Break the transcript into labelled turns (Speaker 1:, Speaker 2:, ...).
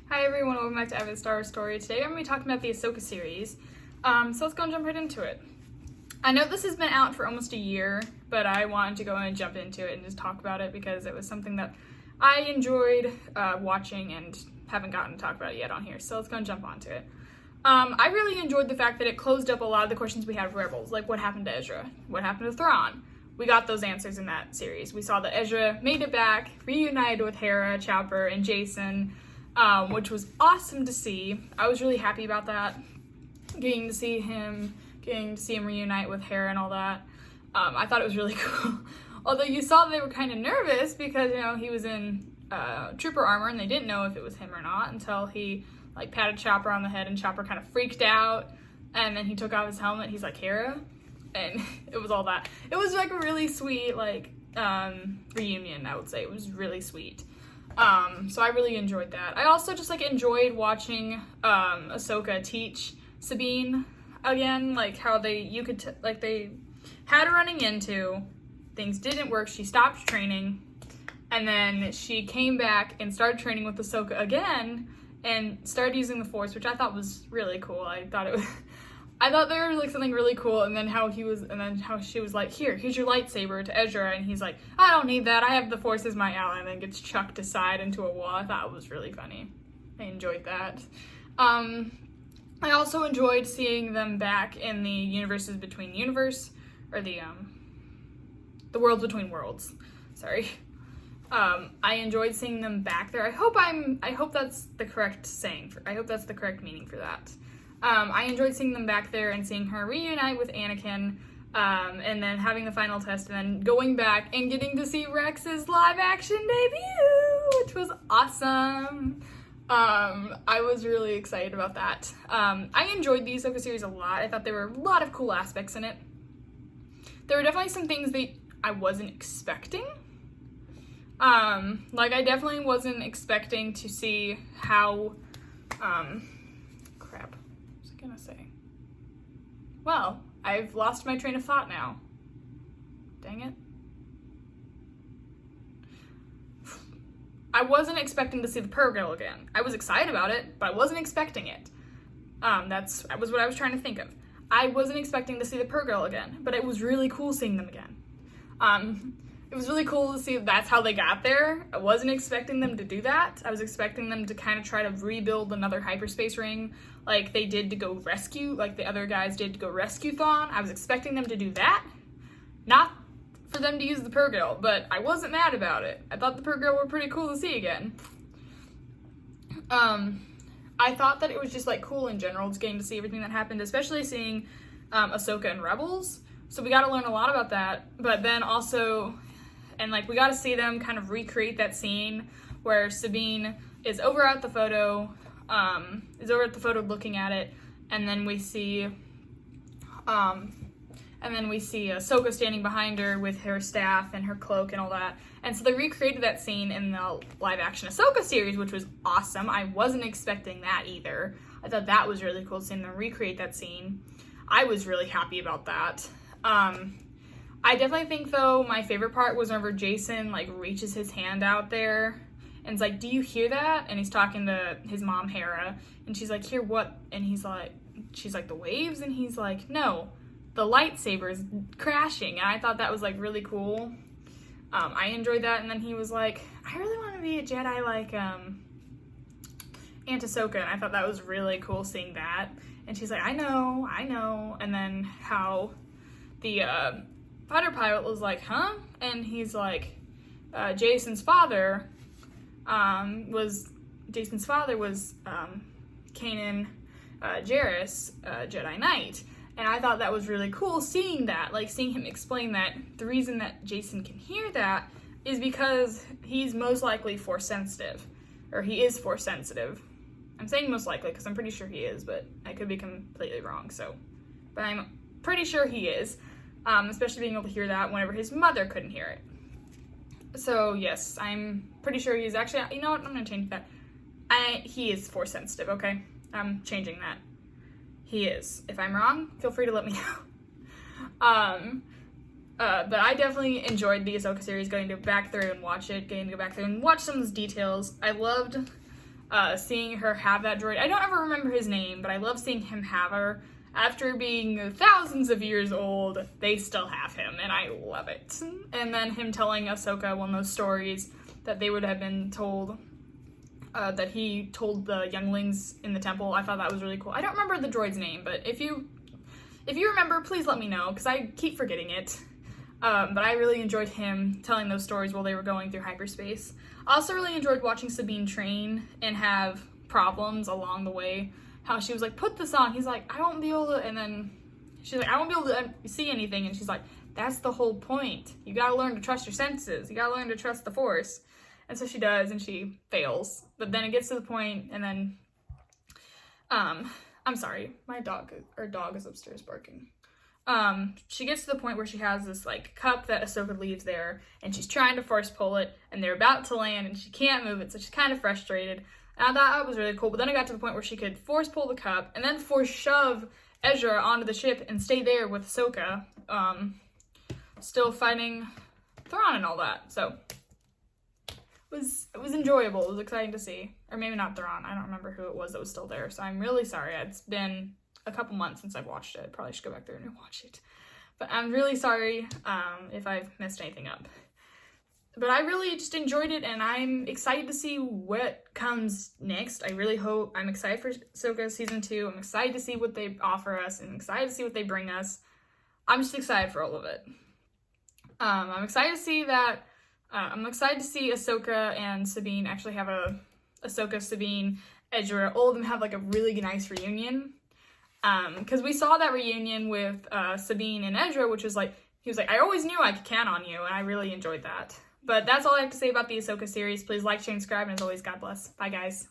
Speaker 1: Hi everyone, welcome back to Avid Star Wars Story. Today I'm going to be talking about the Asoka series, so let's go and jump right into it. I know this has been out for almost a year, but I wanted to go and jump into it and just talk about it because it was something that I enjoyed watching and haven't gotten to talk about it yet on here, so let's go and jump onto it. I really enjoyed the fact that it closed up a lot of the questions we had for Rebels, like what happened to Ezra, what happened to Thrawn. We got those answers in that series. We saw that Ezra made it back, reunited with Hera, Chopper, and Jason, which was awesome to see. I was really happy about that, getting to see him reunite with Hera and all that. I thought it was really cool. Although you saw they were kind of nervous because, you know, he was in trooper armor and they didn't know if it was him or not until he, like, patted Chopper on the head and Chopper kind of freaked out. And then he took off his helmet. He's like, Hera? And it was all that. It was, like, a really sweet, like, reunion, I would say. It was really sweet. So I really enjoyed that. I also just, like, enjoyed watching Asoka teach Sabine again, like, how they had her running into, things didn't work, she stopped training, and then she came back and started training with Asoka again, and started using the Force, which I thought was really cool. I thought there was, like, something really cool, and then how she was like, here's your lightsaber to Ezra, and he's like, I don't need that, I have the Force as my ally, and then gets chucked aside into a wall. I thought it was really funny. I enjoyed that. I also enjoyed seeing them back in the universes between universe, or the worlds between worlds. Sorry. I enjoyed seeing them back there. I hope that's the correct saying. I hope that's the correct meaning for that. I enjoyed seeing them back there and seeing her reunite with Anakin, and then having the final test, and then going back and getting to see Rex's live action debut, which was awesome. I was really excited about that. I enjoyed the Asoka series a lot. I thought there were a lot of cool aspects in it. There were definitely some things that I wasn't expecting. Like, I definitely wasn't expecting to see how, crap, what was I gonna say? Well, I've lost my train of thought now. Dang it. I wasn't expecting to see the Pearl Girl again. I was excited about it, but I wasn't expecting it. That was what I was trying to think of. I wasn't expecting to see the Pearl Girl again, but it was really cool seeing them again. It was really cool to see that's how they got there. I wasn't expecting them to do that. I was expecting them to kind of try to rebuild another hyperspace ring like they did to go rescue, like the other guys did to go rescue Thrawn. I was expecting them to do that. Not for them to use the Pearl Girl, but I wasn't mad about it. I thought the Pearl Girl were pretty cool to see again. I thought that it was just, like, cool in general, just getting to see everything that happened, especially seeing Asoka and Rebels. So we got to learn a lot about that, but then also, and, like, we got to see them kind of recreate that scene where Sabine is over at the photo looking at it, and then we see Asoka standing behind her with her staff and her cloak and all that. And so they recreated that scene in the live-action Asoka series, which was awesome. I wasn't expecting that either. I thought that was really cool, seeing them recreate that scene. I was really happy about that. I definitely think, though, my favorite part was whenever Jason, like, reaches his hand out there and is like, do you hear that? And he's talking to his mom, Hera, and she's like, hear what? And she's like, the waves? And he's like, no, the lightsaber's crashing. And I thought that was, like, really cool. I enjoyed that. And then he was like, I really want to be a Jedi like Aunt Asoka. And I thought that was really cool seeing that. And she's like, I know. And then how the fighter pilot was like, huh? And he's like, Jason's father was Kanan Jarrus, Jedi Knight. And I thought that was really cool seeing that, like, seeing him explain that the reason that Jason can hear that is because he's most likely Force sensitive, or he is Force sensitive. I'm saying most likely because I'm pretty sure he is, but I could be completely wrong, but I'm pretty sure he is, especially being able to hear that whenever his mother couldn't hear it. So yes, I'm pretty sure he is. Actually, you know what, I'm going to change that. He is Force sensitive, okay? I'm changing that. He is. If I'm wrong, feel free to let me know. But I definitely enjoyed the Asoka series, getting to go back through and watch some of those details. I loved seeing her have that droid. I don't ever remember his name, but I love seeing him have her. After being thousands of years old, they still have him, and I love it. And then him telling Asoka one of those stories that they would have been told, that he told the younglings in the temple. I thought that was really cool. I don't remember the droid's name, but if you remember, please let me know, because I keep forgetting it. But I really enjoyed him telling those stories while they were going through hyperspace. I also really enjoyed watching Sabine train and have problems along the way. How she was like, put this on. He's like, I won't be able to, and then she's like, I won't be able to see anything. And she's like, that's the whole point. You gotta learn to trust your senses. You gotta learn to trust the Force. And so she does, and she fails. But then it gets to the point, and then, I'm sorry, my dog is upstairs barking. She gets to the point where she has this, like, cup that Ahsoka leaves there, and she's trying to force pull it, and they're about to land, and she can't move it, so she's kind of frustrated. And I thought that was really cool, but then I got to the point where she could force pull the cup, and then force shove Ezra onto the ship and stay there with Ahsoka, still fighting Thrawn and all that. So it was enjoyable. It was exciting to see. Or maybe not Thrawn. I don't remember who it was that was still there, so I'm really sorry. It's been a couple months since I've watched it. Probably should go back there and watch it. But I'm really sorry if I've messed anything up. But I really just enjoyed it, and I'm excited to see what comes next. I'm excited for Ahsoka Season 2. I'm excited to see what they offer us, and I'm excited to see what they bring us. I'm just excited for all of it. I'm excited to see Ahsoka and Sabine actually have Ahsoka, Sabine, Ezra, all of them have, like, a really nice reunion. Because we saw that reunion with Sabine and Ezra, which was like, he was like, I always knew I could count on you, and I really enjoyed that. But that's all I have to say about the Ahsoka series. Please like, share, and subscribe, and as always, God bless. Bye, guys.